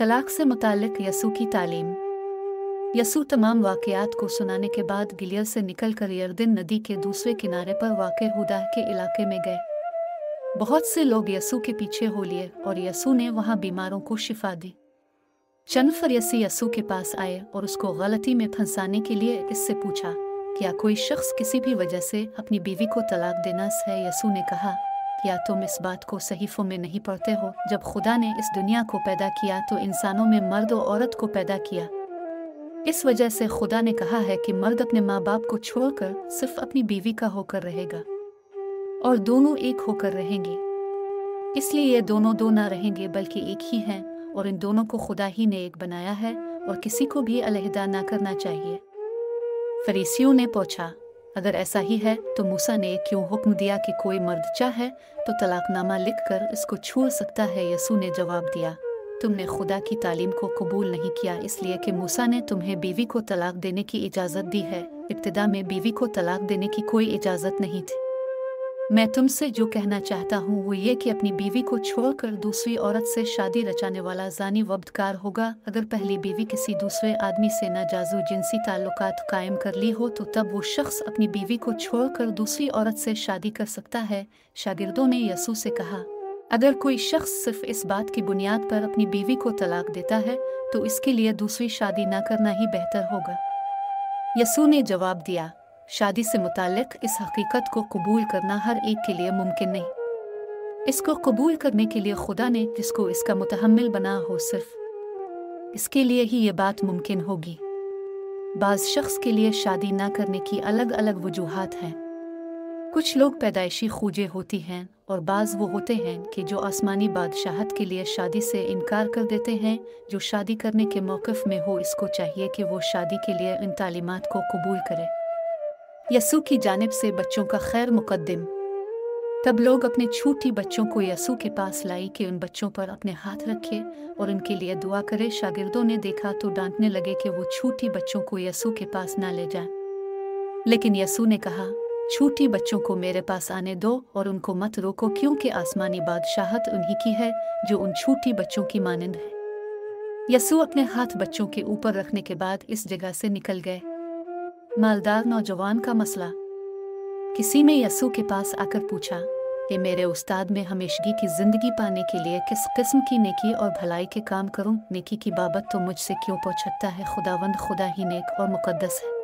तलाक से मुताल्लिक यसू की तालीम। यसू तमाम वाक़यात को सुनाने के बाद गिलियद से निकलकर यरदन नदी के दूसरे किनारे पर वाक़े हुदा के इलाके में गए। बहुत से लोग यसू के पीछे हो लिए और यसू ने वहाँ बीमारों को शिफा दी। चंद फरीसी यसू के पास आए और उसको गलती में फंसाने के लिए इससे पूछा, क्या कोई शख्स किसी भी वजह से अपनी बीवी को तलाक देना है? यसू ने कहा, क्या तुम इस बात को सहीफों में नहीं पढ़ते हो? जब खुदा ने इस दुनिया को पैदा किया तो इंसानों में मर्द और औरत को पैदा किया। इस वजह से खुदा ने कहा है कि मर्द अपने माँ बाप को छोड़कर सिर्फ अपनी बीवी का होकर रहेगा और दोनों एक होकर रहेंगे। इसलिए ये दोनों दो ना रहेंगे बल्कि एक ही हैं, और इन दोनों को खुदा ही ने एक बनाया है और किसी को भी अलहदा ना करना चाहिए। फरीसियों ने पूछा, अगर ऐसा ही है तो मूसा ने क्यों हुक्म दिया कि कोई मर्द चाहे तो तलाकनामा लिखकर इसको छोड़ सकता है? यसू ने जवाब दिया, तुमने खुदा की तालीम को कबूल नहीं किया इसलिए कि मूसा ने तुम्हें बीवी को तलाक देने की इजाज़त दी है। इब्तिदा में बीवी को तलाक देने की कोई इजाज़त नहीं थी। मैं तुमसे जो कहना चाहता हूँ वो ये कि अपनी बीवी को छोड़कर दूसरी औरत से शादी रचाने वाला ज़ानी वब्तकार होगा। अगर पहली बीवी किसी दूसरे आदमी से नाजायज़ जिनसी ताल्लुकात कायम कर ली हो तो तब वो शख्स अपनी बीवी को छोड़कर दूसरी औरत से शादी कर सकता है। शागिर्दों ने यसू से कहा, अगर कोई शख्स सिर्फ इस बात की बुनियाद पर अपनी बीवी को तलाक देता है तो इसके लिए दूसरी शादी ना करना ही बेहतर होगा। यसू ने जवाब दिया, शादी से मुताल्लिक इस हकीकत को कबूल करना हर एक के लिए मुमकिन नहीं। इसको कबूल करने के लिए खुदा ने जिसको इसका मुतहम्मिल बना हो, सिर्फ इसके लिए ही ये बात मुमकिन होगी। बाज़ शख्स के लिए शादी ना करने की अलग अलग वजूहात हैं। कुछ लोग पैदाइशी खूजे होती हैं और बाज़ वो होते हैं कि जो आसमानी बादशाहत के लिए शादी से इनकार कर देते हैं। जो शादी करने के मौक़िफ़ में हो इसको चाहिए कि वो शादी के लिए इन तालीमात को कबूल करे। यसू की जानिब से बच्चों का खैर मुकद्दम। तब लोग अपने छोटी बच्चों को यसू के पास लाई कि उन बच्चों पर अपने हाथ रखे और उनके लिए दुआ करे। शागिर्दों ने देखा तो डांटने लगे कि वो छोटी बच्चों को यसू के पास ना ले जाएं। लेकिन यसू ने कहा, छोटी बच्चों को मेरे पास आने दो और उनको मत रोको, क्योंकि आसमानी बादशाहत उन्हीं की है जो उन छोटी बच्चों की मानंद है। यसू अपने हाथ बच्चों के ऊपर रखने के बाद इस जगह से निकल गए। मालदार नौजवान का मसला। किसी ने यसू के पास आकर पूछा कि मेरे उस्ताद में हमेशगी की जिंदगी पाने के लिए किस किस्म की नेकी और भलाई के काम करूं? नेकी की बाबत तो मुझसे क्यों पूछता है? खुदावंद खुदा ही नेक और मुकद्दस है।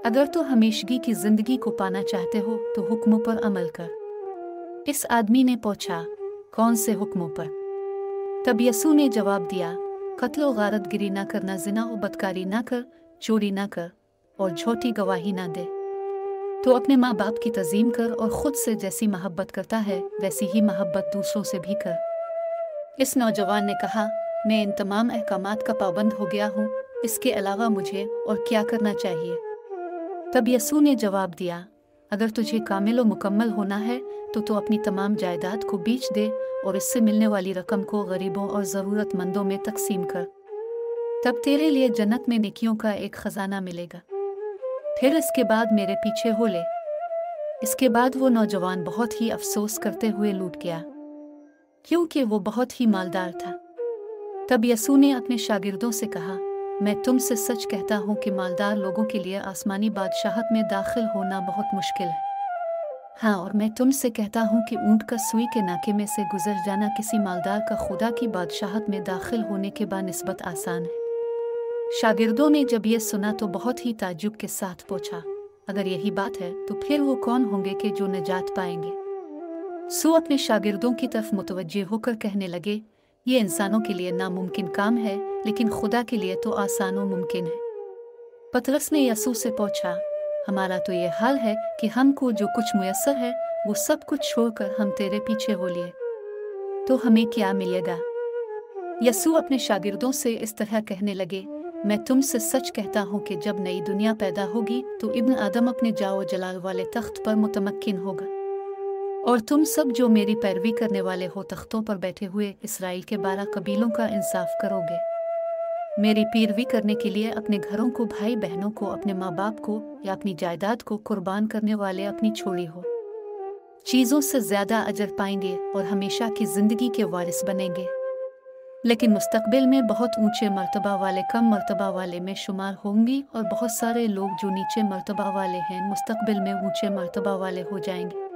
अगर तो हमेशगी की जिंदगी को पाना चाहते हो तो हुक्मों पर अमल कर। इस आदमी ने पूछा, कौन से हुक्मों पर? तब यसू ने जवाब दिया, कत्ल और गारतगिरी ना करना, जिना और बदकारी ना कर, चोरी ना कर और झूठी गवाही ना दे। तो अपने माँ बाप की तज़ीम कर और ख़ुद से जैसी मोहब्बत करता है वैसी ही मोहब्बत दूसरों से भी कर। इस नौजवान ने कहा, मैं इन तमाम अहकामात का पाबंद हो गया हूँ, इसके अलावा मुझे और क्या करना चाहिए? तब यसू ने जवाब दिया, अगर तुझे कामिल और मुकम्मल होना है तो अपनी तमाम जायदाद को बेच दे और इससे मिलने वाली रकम को गरीबों और ज़रूरतमंदों में तकसीम कर। तब तेरे लिए जन्नत में नेकियों का एक ख़जाना मिलेगा। फिर इसके बाद मेरे पीछे हो ले। इसके बाद वो नौजवान बहुत ही अफसोस करते हुए लौट गया, क्योंकि वो बहुत ही मालदार था। तब यसू ने अपने शागिर्दों से कहा, मैं तुमसे सच कहता हूँ कि मालदार लोगों के लिए आसमानी बादशाहत में दाखिल होना बहुत मुश्किल है। हाँ, और मैं तुमसे कहता हूँ कि ऊँट का सुई के नाके में से गुजर जाना किसी मालदार का खुदा की बादशाहत में दाखिल होने के बानिस्बत आसान है। शागिर्दों ने जब ये सुना तो बहुत ही ताज्जुब के साथ पूछा, अगर यही बात है तो फिर वो कौन होंगे कि जो निजात पाएंगे? सो अपने शागिर्दों की तरफ मुतवज्जे होकर कहने लगे, ये इंसानों के लिए नामुमकिन काम है लेकिन खुदा के लिए तो आसान और मुमकिन है। पतरस ने यसू से पूछा, हमारा तो ये हाल है कि हमको जो कुछ मुयस्सर है वो सब कुछ छोड़कर हम तेरे पीछे हो लिए, तो हमें क्या मिलेगा? यसू अपने शागिर्दों से इस तरह कहने लगे, मैं तुमसे सच कहता हूँ कि जब नई दुनिया पैदा होगी तो इब्न आदम अपने जाओ जलाल वाले तख्त पर मुतमक्किन होगा, और तुम सब जो मेरी पैरवी करने वाले हो तख्तों पर बैठे हुए इसराइल के 12 कबीलों का इंसाफ करोगे। मेरी पैरवी करने के लिए अपने घरों को, भाई बहनों को, अपने माँ बाप को या अपनी जायदाद को कुर्बान करने वाले अपनी छोड़ी हो चीज़ों से ज़्यादा अजर पाएंगे और हमेशा की ज़िंदगी के वारिस बनेंगे। लेकिन मुस्तकबिल में बहुत ऊंचे मर्तबा वाले कम मर्तबा वाले में शुमार होंगी और बहुत सारे लोग जो नीचे मर्तबा वाले हैं मुस्तकबिल में ऊंचे मर्तबा वाले हो जाएंगे।